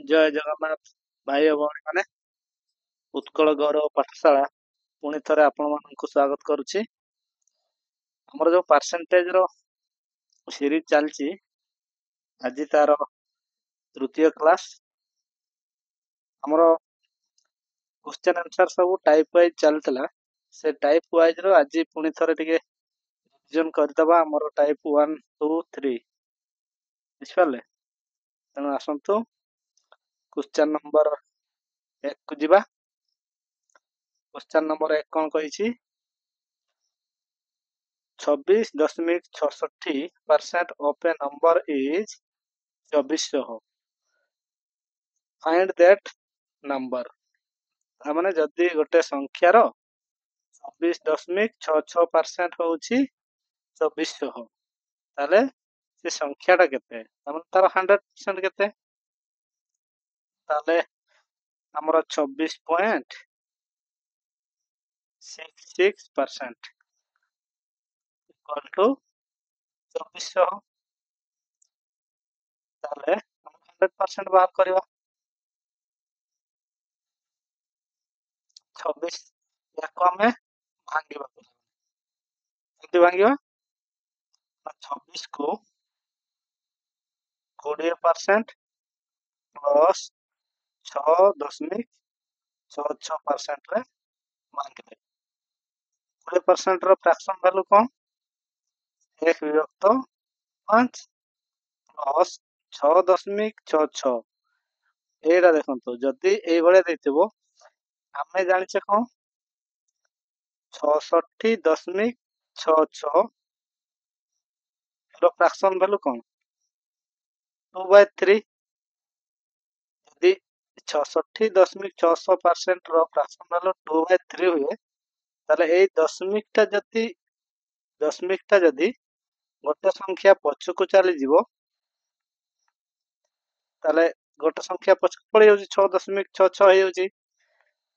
ଜୟ ଜଗନ୍ନାଥ ଭାଇ ଓ ଭଉଣୀ ମାନେ। ଉତ୍କଳ ଗୌରବ ପାଠଶାଳା ପୁଣି ଥରେ ଆପଣମାନଙ୍କୁ ସ୍ୱାଗତ କରୁଛି। ଆମର ଯୋଉ ପରସେଣ୍ଟେଜ ର ସିରିଜ ଚାଲିଛି, ଆଜି ତାର ତୃତୀୟ କ୍ଲାସ। ଆମର କ୍ୱେଶ୍ଚନ ଆନ୍ସର ସବୁ ଟାଇପ ୱାଇଜ ଚାଲିଥିଲା। ସେ ଟାଇପ ୱାଇଜ ର ଆଜି ପୁଣି ଥରେ ଟିକେ ରିଭିଜନ କରିଦବା। ଆମର ଟାଇପ 1, 2, 3 ବୁଝିପାରିଲେ। ତେଣୁ ଆସନ୍ତୁ କ୍ୱେଶ୍ଚନ ନମ୍ବର 1 କୁ ଯିବା। କ୍ୱେଶ୍ଚନ ନମ୍ବର 1 କଣ କହିଛି? 26.66% of a number is 2400. Find that number. ତାମାନେ ଯଦି ଗୋଟେ ସଂଖ୍ୟାର 24.66% ହଉଛି 2400, ତାହେଲେ ସେ ସଂଖ୍ୟାଟା କେତେ? ତାମାନେ ତାର 100% କେତେ? ତାହେଲେ ଆମର 24.66% equal to 2400। ତାହେଲେ ଆମେ 100% ବାହାର କରିବା। 26 ୟାକୁ ଆମେ ଭାଙ୍ଗିବା। କେମିତି ଭାଙ୍ଗିବା? 26 କୁ 20% ପ୍ଲସ୍ 6.66% ରେ ଭାଙ୍ଗିଲେ 20% ର ଫ୍ରାକ୍ସନ ଭ୍ୟାଲୁ କଣ? 1/5 ପ୍ଲସ୍ 6.66। ଏଇଟା ଦେଖନ୍ତୁ, ଯଦି ଏଇଭଳିଆ ଦେଇଥିବ, ଆମେ ଜାଣିଛେ କଣ? 66.66 ର ଫ୍ରାକ୍ସନ ଭ୍ୟାଲୁ କଣ? 2/3। ଯଦି 66.66% ର ଫ୍ରାକ୍ସନ ଭ୍ୟାଲୁ 2/3 ହୁଏ, ତାହେଲେ ଏଇ ଦଶମିକଟା ଯଦି ଗୋଟେ ସଂଖ୍ୟା ପଛକୁ ଚାଲିଯିବ, ତାହେଲେ ଗୋଟେ ସଂଖ୍ୟା ପଛକୁ ପଳେଇ ଯାଉଛି, 6.66 ହେଇଯାଉଛି।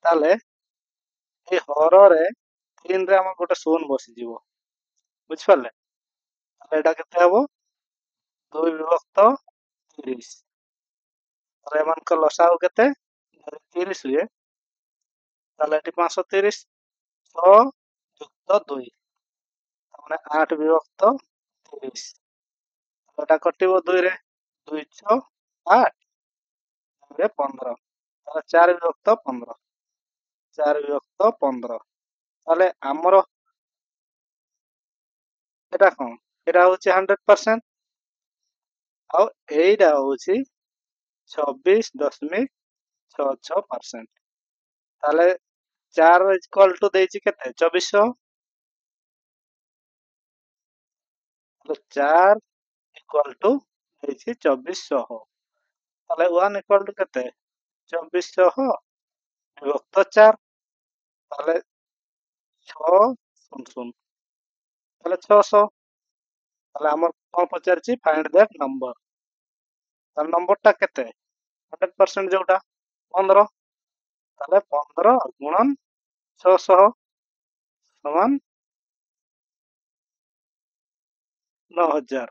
ତାହେଲେ ଏଇ ହରରେ 3 ରେ ଆମର ଗୋଟେ ଶୂନ ବସିଯିବ, ବୁଝିପାରିଲେ। ତାହେଲେ ଏଇଟା କେତେ ହବ? 2/30। ତାହେଲେ ଏମାନଙ୍କ ଲସାଗୁ କେତେ? ଯଦି 30 ହୁଏ, ତାହେଲେ ଏଠି 530। 6 ଯୁକ୍ତ 2 ତାମାନେ 8/30। ଏଟା କଟିବ 2 ରେ, 2 6 8, 2 ରେ 15, ତାହେଲେ 4/15। 4/15। ତାହେଲେ ଆମର ଏଟା କଣ? ଏଟା ହଉଛି 100%, ଆଉ ଏଇଟା ହଉଛି 26.66%। ତାହେଲେ 4 ଇକ୍ୱାଲ ଟୁ ଦେଇଛି କେତେ? 2400। 4 ଇକ୍ୱାଲ ଟୁ ଦେଇଛି 2400। ତାହେଲେ 1 ଇକ୍ୱାଲ ଟୁ କେତେ? 2400 ବିଭକ୍ତ 4। ତାହେଲେ 6 ଶୂନ ଶୂନ, ତାହେଲେ 600। ତାହେଲେ ଆମର କଣ ପଚାରିଛି? Find that number. ତାହେଲେ ନମ୍ବରଟା କେତେ? 100% ଯୋଉଟା 15। ତାହେଲେ 15 ଗୁଣନ 600 ସମାନ 9000।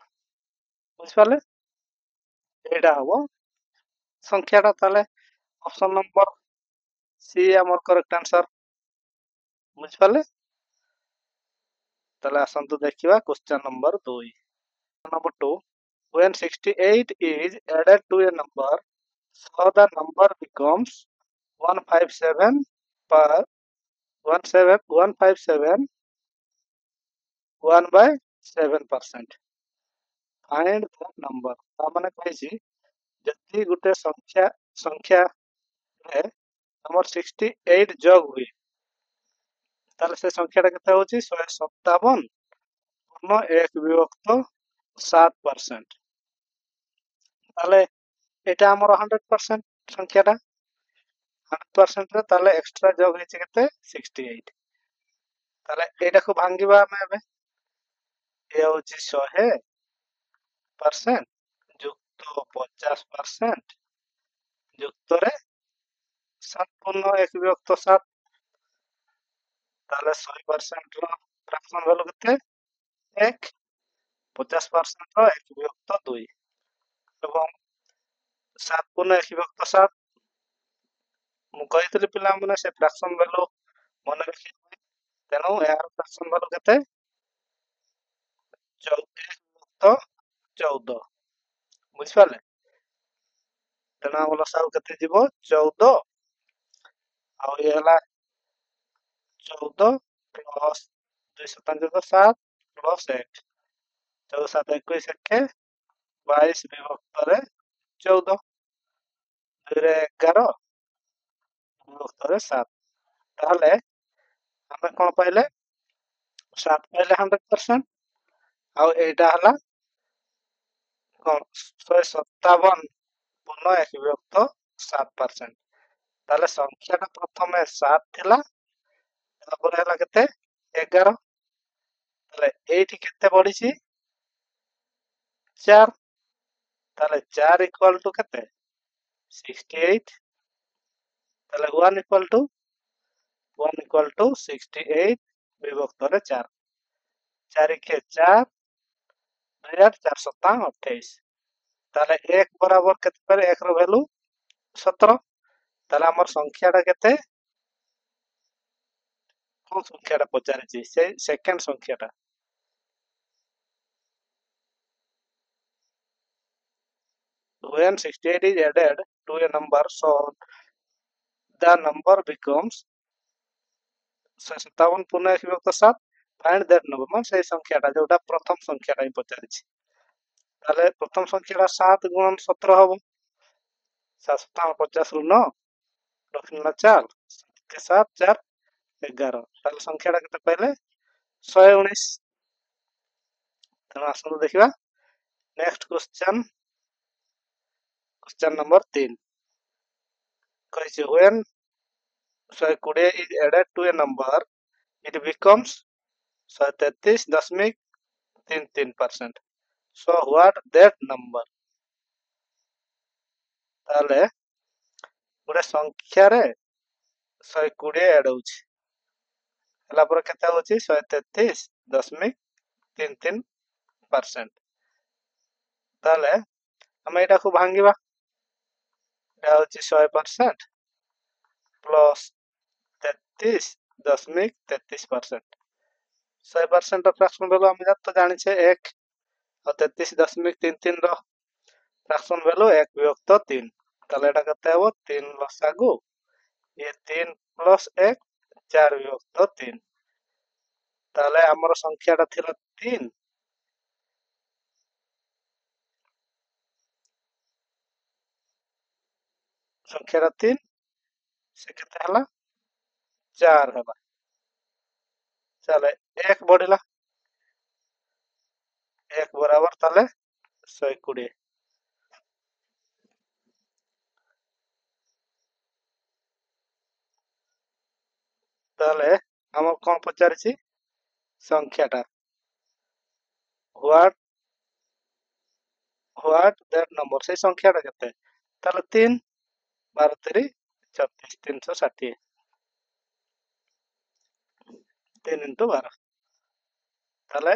ବୁଝିପାରିଲେ? ଏଇଟା ହବ ସଂଖ୍ୟାଟା। ତାହେଲେ ଅପସନ ନମ୍ବର ସି ଆମର କରେକ୍ଟ ଆନ୍ସର। ବୁଝିପାରିଲେ? ତାହେଲେ ଆସନ୍ତୁ ଦେଖିବା question number 2। Number 2, when 68 is added to a number, so the number becomes 157 per 157 1/7%. Find the number. ତାମାନେ କହିଛି ଯଦି ଗୋଟେ ସଂଖ୍ୟାରେ ଆମର 68 ଯୋଗ ହୁଏ, ତାହେଲେ ସେ ସଂଖ୍ୟାଟା କେତେ ହଉଛି? 157 ପୂର୍ଣ୍ଣ 1/7%। ତାହେଲେ এটা ଆମର 100% ସଂଖ୍ୟାଟା 100% ରେ, ତାହେଲେ ଏକ୍ସଟ୍ରା ଯୋଗ ହେଇଛି କେତେ? 68। ତାହେଲେ ଏଇଟାକୁ ଭାଙ୍ଗିବା ଆମେ ଏବେ। ଏ ହଉଛି 100% ଯୁକ୍ତ 50% ଯୁକ୍ତରେ 7 ପୂର୍ଣ୍ଣ 1/7। ତାହେଲେ 100% ର ଫ୍ରାକ୍ସନ ଭ୍ୟାଲୁ କେତେ? 1। 50% ର 1/2 ଏବଂ 7 पूर्ण 1 विभक्त 7 ମୁଁ କହିଥିଲି ପିଲାମାନେ ସେ ଫ୍ରାକ୍ସନ ଭ୍ୟାଲୁ ମନେ ରଖିବେ। ତେଣୁ ଏହାର ଫ୍ରାକ୍ସନ ଭ୍ୟାଲୁ କେତେ? 1 ବିଭକ୍ତ 14 ବୁଝିପାରିଲେ? ତେଣୁ ଆମ ଲସାଗୁ କେତେ ଯିବ? 14 ଆଉ ଇଏ ହେଲା 14 ପ୍ଲସ୍ 2 7 ପ୍ଲସ୍ 1 14 7 21 1 22 ବିଭକ୍ତରେ 14 2 ରେ 11 ବିଭକ୍ତରେ 7 ତାହେଲେ ଆମେ କଣ ପାଇଲେ? 7 ପାଇଲେ 100% ଆଉ ଏଇଟା ହେଲା କଣ 157 ପୂର୍ଣ୍ଣ 1 ବିଭକ୍ତ 7%। ତାହେଲେ ସଂଖ୍ୟାଟା ପ୍ରଥମେ 7 ଥିଲା ତାପରେ ହେଲା କେତେ? 11 ତାହେଲେ ଏଇଠି କେତେ ବଢିଛି? 4 ତାହେଲେ 4 ଇକ୍ୱାଲ ଟୁ କେତେ? 68 ତାହେଲେ 1 ଇକ୍ୱାଲ ଟୁ 68 ବିଭକ୍ତରେ 4 4 କେ 4 2 8 4 7 28 ତାହେଲେ 1 ବରାବର କେତେ ପାଇଲେ? 1 ର ଭ୍ୟାଲୁ 17 ତାହେଲେ ଆମର ସଂଖ୍ୟାଟା କେତେ? କୋଉ ସଂଖ୍ୟାଟା ପଚାରିଛି? ସେଇ second ସଂଖ୍ୟାଟା when 68 is added to a number so the number becomes 57 ପୂର୍ଣ୍ଣ 1 ବିଭକ୍ତ 7 find that number ମାନେ ସେଇ ସଂଖ୍ୟାଟା ଯୋଉଟା ପ୍ରଥମ ସଂଖ୍ୟାଟା ହିଁ ପଚାରିଛି। ତାହେଲେ ପ୍ରଥମ ସଂଖ୍ୟାଟା 7 ଗୁଣନ 17 ହବ 7 ରୁ 9 ରଖିଲା 4 7 4 11 ତାହେଲେ ସଂଖ୍ୟାଟା କେତେ ପାଇଲେ? 119। ତେଣୁ ଆସନ୍ତୁ ଦେଖିବା ନେକ୍ସଟ କ୍ୱେଶ୍ଚନ ନମ୍ବର 3 କହିଛି when 120 is added to a number it becomes 133.33%. so what that number? ତାହେଲେ ଗୋଟେ ସଂଖ୍ୟାରେ 120 ଆଡ ହଉଛି ହେଲା ପରେ କେତେ ହଉଛି? 133.33%। ତାହେଲେ ଆମେ ଏଟାକୁ ଭାଙ୍ଗିବା এটা হচ্ছে 100% প্লস 33.33%। 100% ର ଫ୍ରାକ୍ସନ ଭ୍ୟାଲୁ ଆମେ ତ ଜାଣିଛେ 1 ଆଉ 33.33 ର ଫ୍ରାକ୍ସନ ଭ୍ୟାଲୁ 1 ବିଭକ୍ତ 3 ତାହେଲେ ଏଟା କେତେ ହେବ? 3 ଲସାଗୁ ଇଏ 3 ପ୍ଲସ୍ 1 4 ବିଭକ୍ତ 3 ତାହେଲେ ଆମର ସଂଖ୍ୟାଟା ଥିଲା 3 ସଂଖ୍ୟାଟା 3 ସେ କେତେ ହେଲା? 4 ହେଲା ତାହେଲେ 1 ବଢିଲା 1 ବରାବର ତାହେଲେ 120 ତାହେଲେ ଆମର କଣ ପଚାରିଛି? ସଂଖ୍ୟାଟା what that number ସେଇ ସଂଖ୍ୟାଟା କେତେ? ତାହେଲେ 3 12 3 36 360 3 into 12 ତାହେଲେ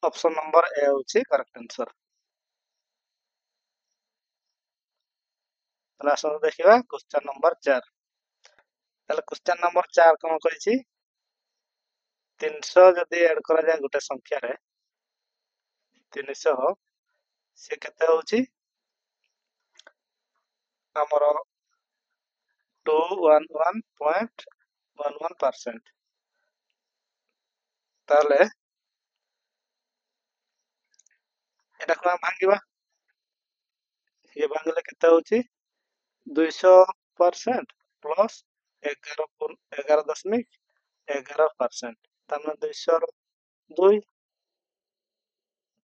ଅପସନ ନମ୍ବର ଏ ହେଉଛି କରେକ୍ଟ ଆନ୍ସର। ତାହେଲେ ଆସନ୍ତୁ ଦେଖିବା କ୍ୱେଶ୍ଚନ ନମ୍ବର 4 ତାହେଲେ କ୍ୱେଶ୍ଚନ ନମ୍ବର 4 କଣ କହିଛି? 300 ଯଦି ଆଡ କରାଯାଏ ଗୋଟେ ସଂଖ୍ୟାରେ 300 ସେ କେତେ ହଉଛି? ଆମର 211.11%। ତାହେଲେ ଏଟାକୁ ଆମେ ଭାଙ୍ଗିବା ଇଏ ଭାଙ୍ଗିଲେ କେତେ ହଉଛି? 200% ପ୍ଲସ୍ 11.11% ତାମାନେ 200 ର 2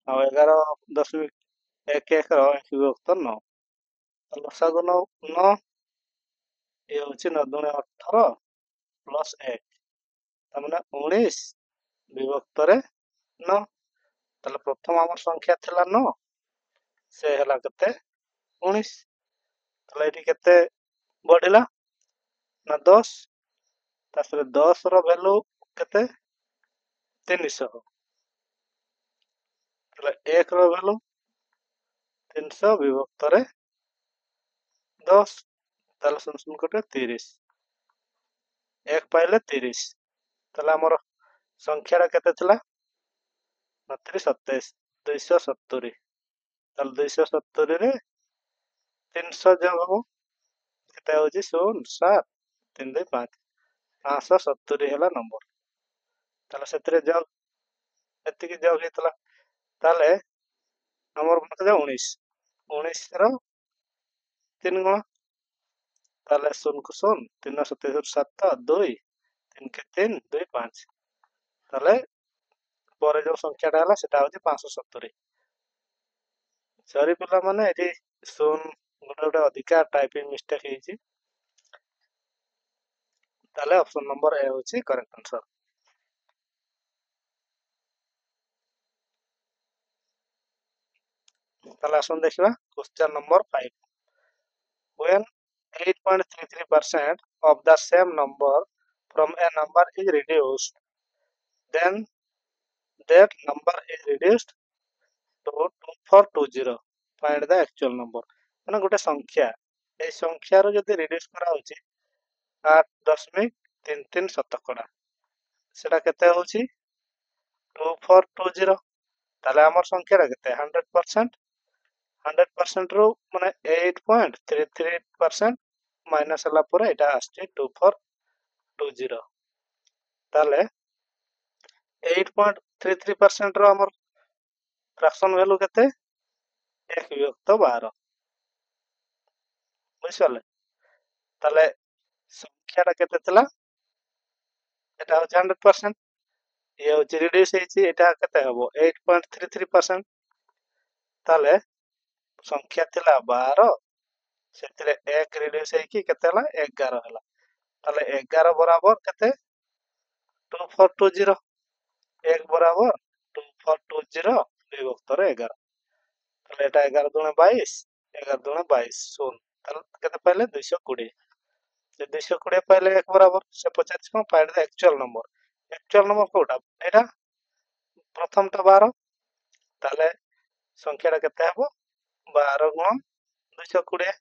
ଆଉ 11.11 ର 1 ବିଭକ୍ତ 9 ଲସାଗୁ 9 ଇଏ ହଉଛି 9 ଦୁଣେ 18 ପ୍ଲସ୍ 1 ତାମାନେ 19 ବିଭକ୍ତରେ 9 ତାହେଲେ ପ୍ରଥମ ଆମର ସଂଖ୍ୟା ଥିଲା 9 ସେ ହେଲା କେତେ? 19 ତାହେଲେ ଏଠି କେତେ ବଢିଲା ନା 10 ତାପରେ 10 ର ଭ୍ୟାଲୁ କେତେ? 300 ତାହେଲେ 1 ର ଭ୍ୟାଲୁ 300 ବିଭକ୍ତରେ 10 তাহলে 0 କଟେ 30 1 ପାଇଲେ 30 ତାହେଲେ ଆମର ସଂଖ୍ୟାଟା କେତେ ଥିଲା 29 27 270 ତାହେଲେ 270 ରେ 300 ଯୋଗ ହବ କେତେ ହଉଛି 0 7 3 2 5 570 ହେଲା ନମ୍ବର ତାହେଲେ ସେଥିରେ ଯୋଗ ଏତିକି ଯୋଗ ହେଇଥିଲା ତାହେଲେ ଆମର କେତେ 19 19 ର 3 ଗୁଣ ତାହେଲେ 0 କୁ 0 3 27 7 2 3 କେ 3 2 5 ତାହେଲେ ପରେ ଯୋଉ ସଂଖ୍ୟାଟା ହେଲା ସେଟା ହଉଛି 570 ସରି ପିଲାମାନେ ଏଠି 0 ଗୋଟେ ଅଧିକା ଟାଇପିଂ ମିଷ୍ଟେକ୍ ହେଇଛି ତାହେଲେ ଅପସନ ନମ୍ବର ଏ ହଉଛି କରେକ୍ଟ ଆନ୍ସର ତାହେଲେ ଆସନ୍ତୁ ଦେଖିବା question number 5 when 8.33% of the same number from a number is reduced then that number is reduced to 2420 find the actual number ମାନେ ଗୋଟେ ସଂଖ୍ୟା এই ସଂଖ୍ୟାରୁ ଯଦି ରିଡ୍ୟୁସ କରାହଉଛି 8.33 ଶତକଡା ସେଟା କେତେ ହଉଛି 2420 ତାହେଲେ ଆମର ସଂଖ୍ୟାଟା କେତେ 100% 100% ରୁ ମାନେ 8.33% ମାଇନସ ହେଲା ପରେ ଏଇଟା ଆସୁଛି 2420 ତାହେଲେ 8.33% ର ଆମର ଫ୍ରାକ୍ସନ ଭ୍ୟାଲୁ କେତେ 1/12 ବୁଝିପାରିଲେ ତାହେଲେ ସଂଖ୍ୟାଟା କେତେ ଥିଲା এটা হচ্ছে 100% ଇଏ ହଉଛି ରିଡ୍ୟୁସ ହେଇଛି ଏଇଟା କେତେ ହବ 8.33% ତାହେଲେ ସଂଖ୍ୟା ଥିଲା 12 ସେଥିରେ 1 ରିଡ୍ୟୁସ ହେଇକି କେତେ ହେଲା 11 ହେଲା ତାହେଲେ 11 ବରାବର କେତେ 2420 1 ବରାବର 2420 ବିଭକ୍ତରେ 11 ତାହେଲେ এটা 11 ଦୁणे 22 11 ଦୁणे 22 ଶୂନ ତାହେଲେ କେତେ ପାଇଲେ 220 ସେ 220 ପାଇଲେ 1 ବରାବର ସେ ପଚାରିଛି କଣ ଫାଇଣ୍ଡ ଦ ଆକ୍ଚୁଆଲ ନମ୍ବର କୋଉଟା ଏଇଟା ପ୍ରଥମଟା 12 ତାହେଲେ ସଂଖ୍ୟାଟା କେତେ ହେବ 12 ଗୁଣ 220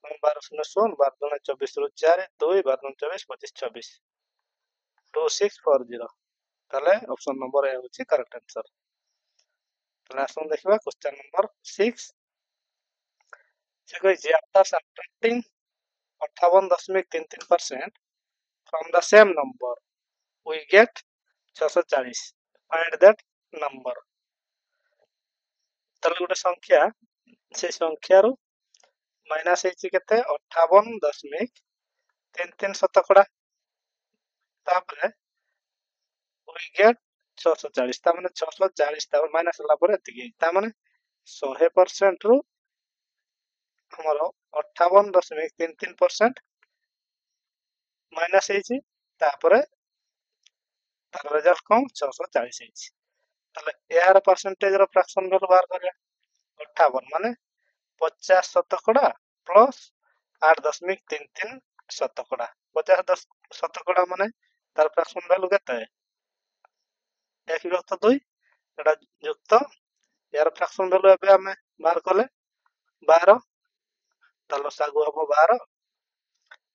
12 ଶୂନ ଶୂନ 12 ଦୁणे 24 ରୁ 4 2 12 ଦୁणे 24 25 26 2640 ତାହେଲେ ଅପସନ ନମ୍ବର ଏ ହେଉଛି କରେକ୍ଟ ଆନ୍ସର ତାହେଲେ ଆସନ୍ତୁ ଦେଖିବା କ୍ୱେଶ୍ଚନ ନମ୍ବର 6 ସେ କହିଛି after subtracting 58.33% from the same number we get 640 find that number ତାହେଲେ ଗୋଟେ ସଂଖ୍ୟା ସେ ସଂଖ୍ୟାରୁ ମାଇନସ ହେଇଛି କେତେ 58.33 ଶତକଡା ତାପରେ we get 640 ତା ମାନେ 640 ତାପରେ ମାଇନସ ହେଲା ପରେ ଏତିକି ତା ମାନେ 100% ରୁ ଆମର 58.33% ମାଇନସ ହେଇଛି ତାପରେ ତାର ରେଜଲ୍ଟ କଣ 640 ହେଇଛି ତାହେଲେ ଏହାର ପରସେଣ୍ଟେଜ ର ଫ୍ରାକ୍ସନ ଭ୍ୟାଲୁ ବାହାର କରିବା 58 ମାନେ 50 ଶତକଡା ପ୍ଲସ 8.33 ଶତକଡା 50 ଶତକଡା ମାନେ ତାର ଫ୍ରାକ୍ସନ ଭ୍ୟାଲୁ କେତେ 1/2 ଏଟା ଯୁକ୍ତ यार फ्रैक्शन वैल्यू ଏବେ ଆମେ ବାହାର କଲେ 12 ତାହେଲେ ସାଗୁ ହବ 12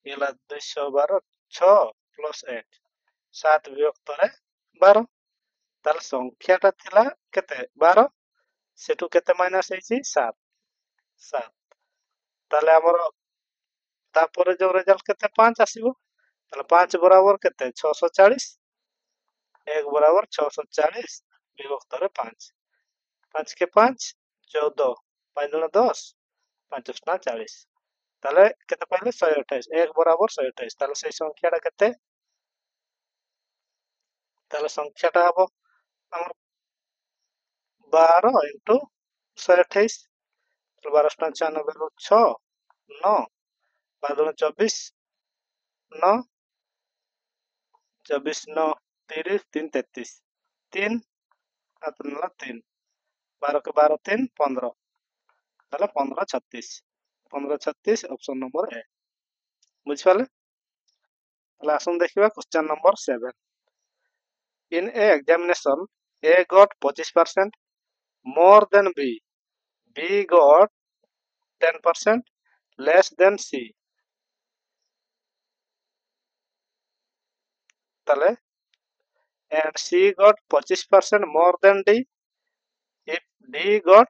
ଇଏ ହେଲା 212 6 ପ୍ଲସ 8 7 ବିଭକ୍ତରେ 12 ତାହେଲେ ସଂଖ୍ୟାଟା ଥିଲା କେତେ 12 ସେଠୁ କେତେ ମାଇନସ ହେଇଛି 7 7 ତାହେଲେ ଆମର ତାପରେ ଯୋଉ ରେଜଲ୍ଟ କେତେ 5 ଆସିବ ତାହେଲେ 5 ବରାବର କେତେ 640 1 ବରାବର 640 ବିଭକ୍ତରେ 5 5 के 5 14 5 दुणे 10 5 ଅଷ୍ଟା 40 ତାହେଲେ କେତେ ପାଇଲେ 128 1 ବରାବର 128 ତାହେଲେ ସେଇ ସଂଖ୍ୟାଟା କେତେ ତାହେଲେ ସଂଖ୍ୟାଟା ହବ ଆମର 12 ଇଣ୍ଟୁ 128 12 ଅଷ୍ଟା 96 ରୁ 6 9 12 ଦୁणे 24 9 24 9 30 3 33 3 हाथ नेला 3 12 के 12 3 15 তাহলে 15 36 15 36 অপশন নম্বর এ বুঝিপালে তাহলে আসুন দেখিবা question number 7 in a examination a got 25% more than b got 10% less than C তাহলে and C got 25% more than D if D got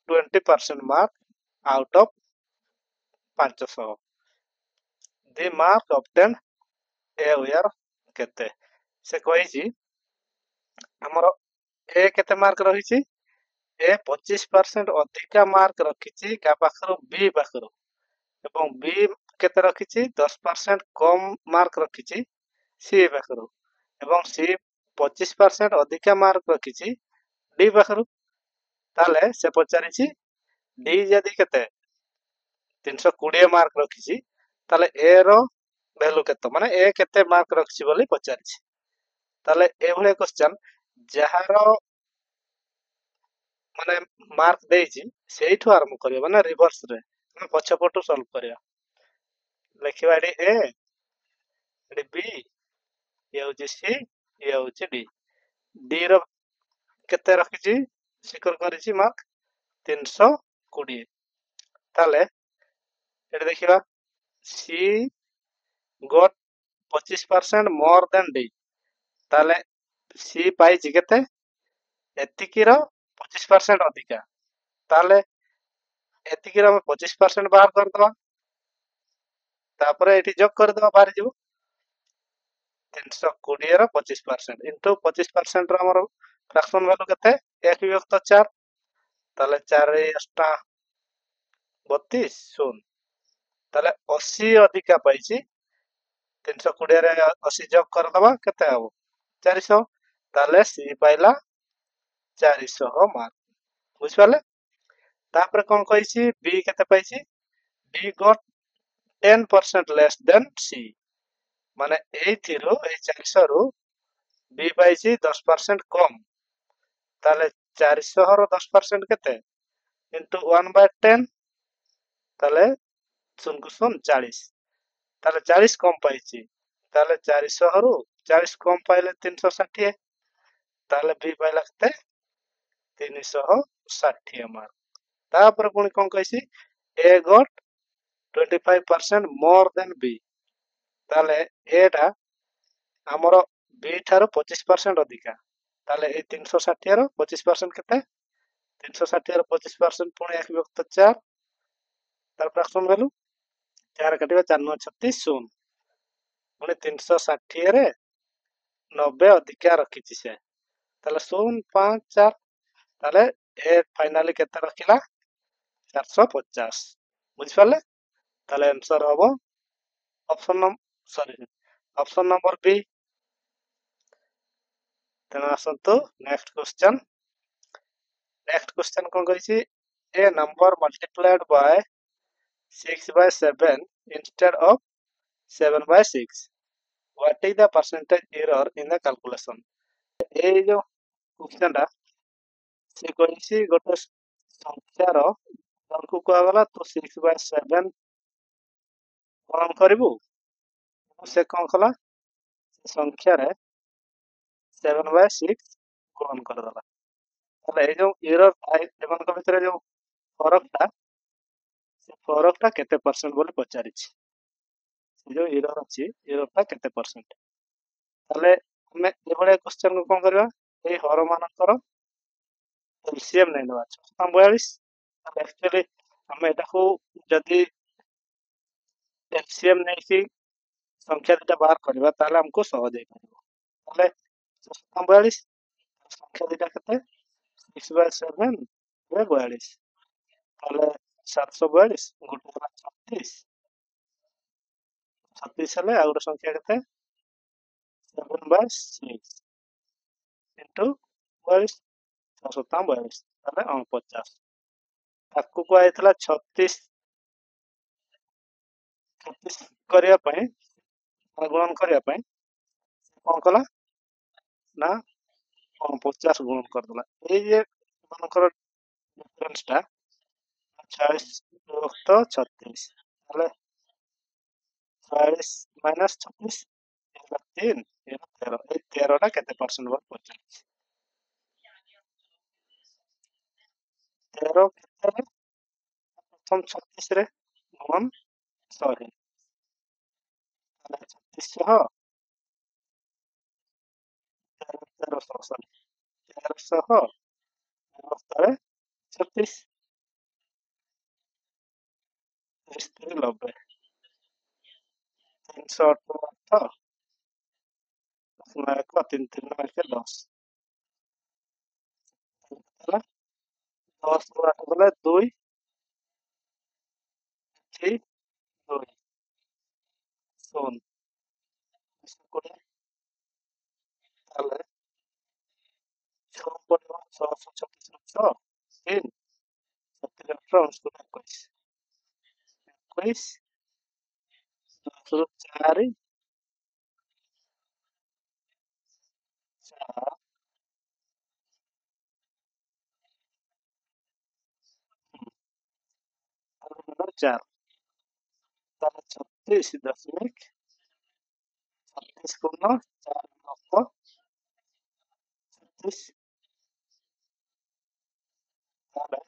20% mark out of 500 the mark obtained elsewhere କେତେ ସେ କହିଛି ଆମର A କେତେ mark ରହିଛି A 25% ଅଧିକା mark ରଖିଛି କା ପାଖରୁ B ପାଖରୁ ଏବଂ B କେତେ ରଖିଛି 10% କମ ମାର୍କ ରଖିଛି C ପାଖରୁ ଏବଂ C 25% ଅଧିକା ମାର୍କ ରଖିଛି D ପାଖରୁ ତାହେଲେ ସେ ପଚାରିଛି D ଯଦି କେତେ 320 ମାର୍କ ରଖିଛି ତାହେଲେ A ର ଭ୍ୟାଲୁ କେତେ ମାନେ A କେତେ ମାର୍କ ରଖିଛି ବୋଲି ପଚାରିଛି ତାହେଲେ ଏଭଳିଆ କ୍ୱେଶ୍ଚନ ଯାହାର ମାନେ ମାର୍କ ଦେଇଛି ସେଇଠୁ ଆରମ୍ଭ କରିବା ମାନେ ରିଭର୍ସ ରେ ଆମେ ପଛପଟୁ ସଲ୍ଭ କରିବା ଲେଖିବା ଏଠି A ଏଠି B ଇଏ ହଉଛି C ଇଏ ହଉଛି D D ର କେତେ ରଖିଛି ସ୍ୱୀକାର କରିଛି ମାର୍କ 320 ତାହେଲେ ଏଠି ଦେଖିବା C got 25% more than D ତାହେଲେ C ପାଇଛି କେତେ ଏତିକିର 25% ଅଧିକା ତାହେଲେ ଏତିକିର ଆମେ 25% ବାହାର କରିଦବା ତାପରେ ଏଠି ଯୋଗ କରିଦବା ବାହାରି ଯିବ 320 ର 25% ଇଣ୍ଟୁ 25% ର ଆମର ଫ୍ରାକ୍ସନ ଭ୍ୟାଲୁ କେତେ 1 ବିଭକ୍ତ 4 ତାହେଲେ 4 8 32 ଶୂନ ତାହେଲେ 80 ଅଧିକା ପାଇଛି 320 ରେ 80 ଯୋଗ କରିଦବା କେତେ ହବ 400 ତାହେଲେ C ପାଇଲା 400 ମାର୍କ ବୁଝିପାରିଲେ ତାପରେ କଣ କହିଛି B କେତେ ପାଇଛି B got 10% less than C ମାନେ ଏଇଥିରୁ ଏଇ 400 ରୁ B ପାଇଛି 10% କମ ତାହେଲେ 400 ର 10% କେତେ ଇଣ୍ଟୁ 1/10 ତାହେଲେ 0 କୁ 0 40 ତାହେଲେ 40 କମ ପାଇଛି ତାହେଲେ 400 ରୁ 40 କମ ପାଇଲେ 360 ତାହେଲେ B ପାଇଲା କେତେ 360 ମାର୍କ ତାପରେ ପୁଣି କଣ କହିଛି A got 25% more than B ତାହେଲେ A ଟା ଆମର B ଠାରୁ 25% ଅଧିକା ତାହେଲେ ଏଇ 360 ର 25% କେତେ 360 ର 25% ପୁଣି 1 ବିଭକ୍ତ 4 ତାର ଫ୍ରାକ୍ସନ ଭ୍ୟାଲୁ 4 କାଟିବା 4 9 36 ଶୂନ ପୁଣି 360 ରେ 90 ଅଧିକା ରଖିଛି ସେ ତାହେଲେ 0 5 4 ତାହେଲେ ଏ ଫାଇନାଲି କେତେ ରଖିଲା 450 ବୁଝିପାରିଲେ ତାହେଲେ ଆନ୍ସର ହବ ଅପସନ ନମ୍ବର B ତେଣୁ ଆସନ୍ତୁ ନେକ୍ସଟ କ୍ୱେଶ୍ଚନ କଣ କହିଛି a number multiplied by 6/7 instead of 7/6 what is the percentage error in the calculation ଏଇ ଯୋଉ କ୍ୱେଶ୍ଚନ ଟା ସେ କହିଛି ଗୋଟେ ସଂଖ୍ୟାର ଜଣକୁ କୁହାଗଲା ତୁ 6/7 ଗଣନ କରିବୁ ସେ କଣ କଲା ସଂଖ୍ୟାରେ 7/6 ଗଣନ କରିଦେଲା ତାହେଲେ ଏଇ ଯୋଉ ଇରର ଏମାନଙ୍କ ଭିତରେ ଯୋଉ ଫରକଟା କେତେ ପରସେଣ୍ଟ ବୋଲି ପଚାରିଛି ସେ ଯୋଉ ଇରର ଅଛି ଇରରଟା କେତେ ପରସେଣ୍ଟ ତାହେଲେ ଆମେ ଏଭଳିଆ କ୍ୱେଶ୍ଚନ କୁ କଣ କରିବା ଏଇ ହର ମାନଙ୍କର ଏଲସିଏମ ନେଇ ନେବା 42 ତାହେଲେ ଆକ୍ଚୁଆଲି ଆମେ ଏଟାକୁ ଯଦି ଏଲସିଏମ ନେଇକି ସଂଖ୍ୟା ଦୁଇଟା ବାହାର କରିବା ତାହେଲେ ଆମକୁ ସହଜ ହେଇପାରିବ ତାହେଲେ 42 ସଂଖ୍ୟା ଦୁଇଟା କେତେ 6/7 42 ତାହେଲେ 742 ଗୋଟେ ହେଲା 36 ହେଲେ ଆଉ ଗୋଟେ ସଂଖ୍ୟା କେତେ 7/6 ଇଣ୍ଟୁ 42 642 ତାହେଲେ 50 ତାକୁ କୁହାଯାଇଥିଲା 36 କରିବା ପାଇଁ ଗୁଣନ କରିବା ପାଇଁ କଣ କଲା ନା 50 ଗୁଣନ କରିଦେଲା ଏଇ ଯେ ମାନଙ୍କର ଡିଫରେନ୍ସ ଟା 40 ବିଭକ୍ତ 36 ତାହେଲେ 40 ମାଇନସ 36 3 13 ଏଇ 13 ଟା କେତେ ପରସେଣ୍ଟ ବୋଲି ପଚାରିଛି 13 କେତେ ପ୍ରଥମ 36 ରେ वन 100 3600 1300 ସରି 1300 ଅବସ୍ଥାରେ 36 33 90 308 1 3 3 1 10 ହେଲା 10 ରୁ 8 ଗଲେ 2 3 2 0 କୋଡ଼ିଏ ତାହେଲେ 6 ପଡ଼ିବ 636 ରୁ 6 3 7 18 21 21 10 ରୁ 4 4 4 ତାହେଲେ 36.36 ପୂର୍ଣ୍ଣ 4 9 36 ତାହେଲେ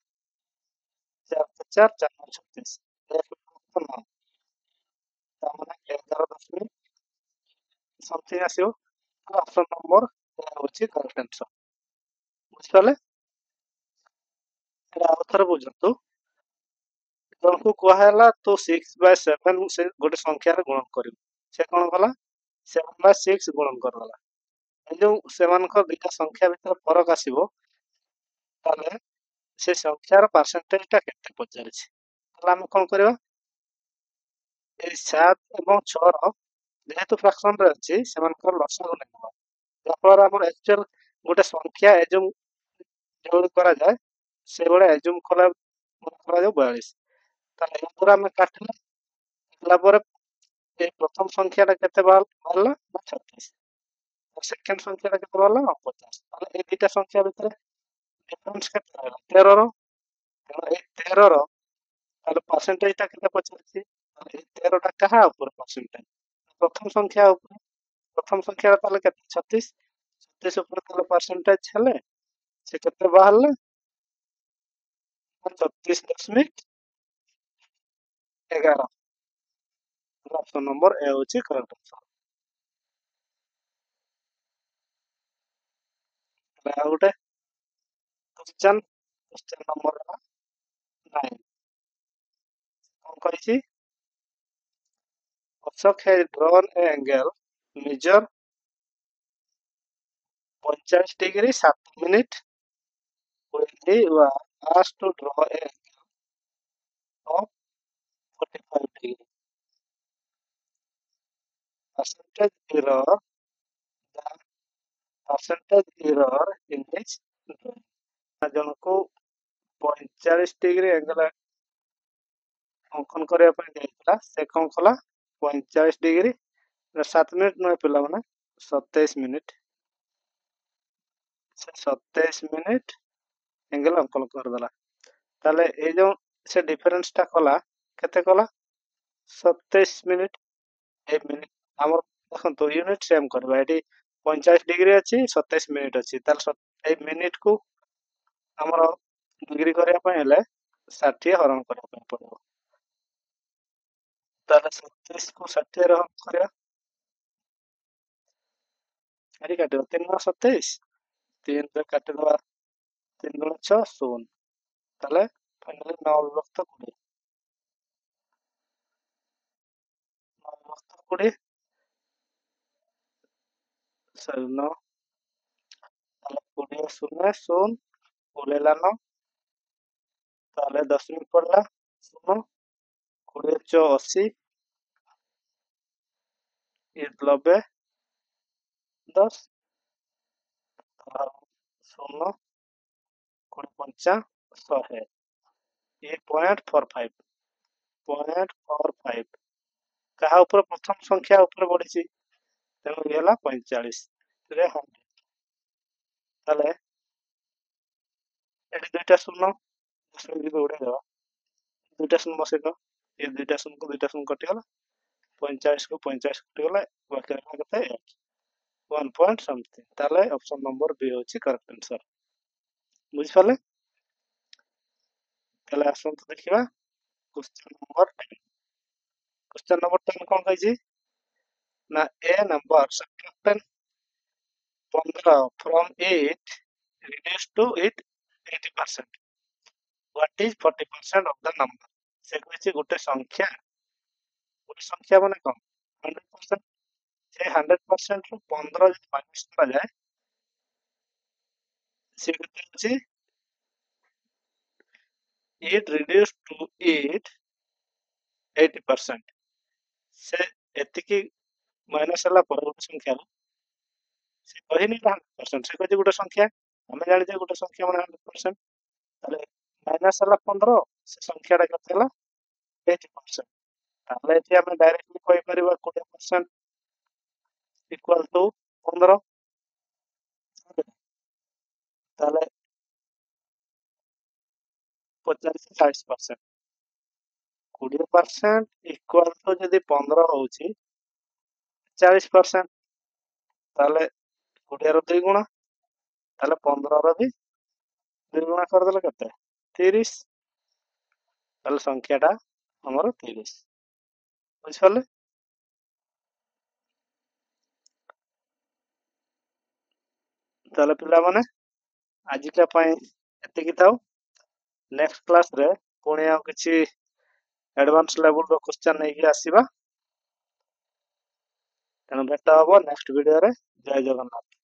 4 4 4 36 ତାମାନେ 11 ସମଥିଙ୍ଗ ଆସିବ ଅପସନ ନମ୍ବର ହଉଛି କରେକ୍ଟ ଆନ୍ସର ବୁଝିପାରିଲେ ଏଟା ଆଉ ଥରେ ବୁଝନ୍ତୁ ଜଣକୁ କୁହାହେଲା ତୁ 6/7 ସେ ଗୋଟେ ସଂଖ୍ୟାରେ ଗୁଣନ କରିବୁ ସେ କଣ କଲା 7/6 ଗୁଣନ କରିଦେଲା ଏ ଯୋଉ ସେମାନଙ୍କ ଦୁଇଟା ସଂଖ୍ୟା ଭିତରେ ଫରକ ଆସିବ ତାହେଲେ ସେ ସଂଖ୍ୟାର ପରସେଣ୍ଟେଜ ଟା କେତେ ପଚାରିଛି ତାହେଲେ ଆମେ କଣ କରିବା ଏଇ 7 ଏବଂ 6 ର ଯେହେତୁ ଫ୍ରାକ୍ସନ ରେ ଅଛି ସେମାନଙ୍କର ଲସାଗୁ ନେବା ଯାହାଫଳରେ ଆମର ଆକ୍ଚୁଆଲ ଗୋଟେ ସଂଖ୍ୟା ଏଜୁମ ଯେଭଳି କରାଯାଏ ସେଇଭଳିଆ ଏଜୁମ କରାଯାଉ 42 ତାହେଲେ ଏହା ଦ୍ୱାରା ଆମେ କାଟିଲା ପରେ এই প্রথম সংখ্যাটা কেতে বাড়লা না 36 আর সেকেন্ড সংখ্যাটা কেতে বাড়লা না 50 তাহলে এই দুইটা সংখ্যা ভিতরে ডিফারেন্স কেতে ରହିଲା 13 ର কারণ এই 13 ର তাহলে পার্সেন্টেজটা কেতে পଚାରିଛି তাহলে এই 13 টা কাহা উপরে পার্সেন্টেজ প্রথম সংখ্যা উপরে প্রথম সংখ্যাটা তাহলে কেতে 36 36 উপরে তাহলে পার্সেন্টেজ ହେଲେ ସେ କେତେ ବାହାରିଲା 34.11 ଅପସନ ନମ୍ବର ଏ ହଉଛି କରେକ୍ଟ ଆନ୍ସର ଆଉ ଗୋଟେ क्वेश्चन नंबर 9 कौन कही Ashok has drawn an angle measure 45 degree 7 minute when he was asked to draw an angle of 45 degree percentage error the percentage error in his drawing ଜଣକୁ 45 degree angle अंकन करने दिया से कौन कला 45 डिग्री 7 मिनिट नुहे पिला माने 27 मिनिट 27 मिनिट एंगल अंकन करदेला ताले ए जो से डिफरेंस टा कला केते कला 27 मिनिट ए मिनिट हमर देखन तो यूनिट सेम करबा एटी 45 डिग्री अछि 27 मिनिट अछि ताले ए मिनिट को हमर डिग्री करया पय हेले 60 हरण करया पय पड़ो ताले 27 को 60 रे हरण करया एटी काटियो 3 × 27 3 रे काटि दवा 3 × 6 0 ताले फाइनली 9 विभक्त 20 9 विभक्त 20 सॉरी 9 ताले 20 0 0 बोलेला 9 ताले 10 मिनिट पड़ला 0 20 × 80 ये 90 10 0 20 5 100 ये 0.45 कहा ऊपर प्रथम संख्या ऊपर बढ़ी तेणु ये 45 रे 100 ताले एटी दुईटा शून्य 10 मिनिट को उड़े देवा दुईटा शून्य बसई दो ये दुईटा शून्य को दुईटा शून्य कटिगला 45 को 45 कटिगला बाकी रहला केते 1 पॉइंट समथिंग ताले ऑप्शन नंबर बी होची करेक्ट आंसर बुझ पाले ताले आसंत देखिबा क्वेश्चन नंबर 10 क्वेश्चन नंबर 10 कौन कही ना ए number subtract 15 from it reduced to it 80%. What is 40% of the number? से कही गोटे संख्या माने कौन 100%। से 100% ରୁ 15 ଯଦି ମାଇନସ୍ କରାଯାଏ ସେ କେତେ ଅଛି it reduced to it 80%। से ଏତିକି ମାଇନସ୍ ହେଲା ପରେ ଗୋଟେ ସଂଖ୍ୟା ସେ କହିନି 100%। ସେ କହିଛି ଗୋଟେ ସଂଖ୍ୟା ଆମେ ଜାଣିଛେ ଗୋଟେ ସଂଖ୍ୟା ମାନେ 100%। ତାହେଲେ ମାଇନସ୍ ହେଲା 15 ସେ ସଂଖ୍ୟାଟା କେତେ ହେଲା 80%। ତାହେଲେ ଏଠି ଆମେ ଡାଇରେକ୍ଟଲି କହିପାରିବା 20% ଇକ୍ୱାଲ ଟୁ 15। ତାହେଲେ 40% 20% ଇକ୍ୱାଲ ଟୁ ଯଦି 15 ହଉଛି 40%। ତାହେଲେ 20 ର 2 ଗୁଣା ତାହେଲେ 15 ର ବି 2 ଗୁଣା କରିଦେଲେ କେତେ 30। ତାହେଲେ ସଂଖ୍ୟାଟା ଆମର 30। ବୁଝିପାରିଲେ? ତାହେଲେ ପିଲାମାନେ ଆଜିକା ପାଇଁ ଏତିକି ଥାଉ। ନେକ୍ସଟ କ୍ଲାସରେ ପୁଣି ଆଉ କିଛି ଆଡଭାନ୍ସ ଲେଭେଲର କ୍ୱେଶ୍ଚନ ନେଇକି ଆସିବା। ତେଣୁ ଭେଟ ହବ ନେକ୍ସଟ ଭିଡିଓରେ। ଜୟ ଜଗନ୍ନାଥ।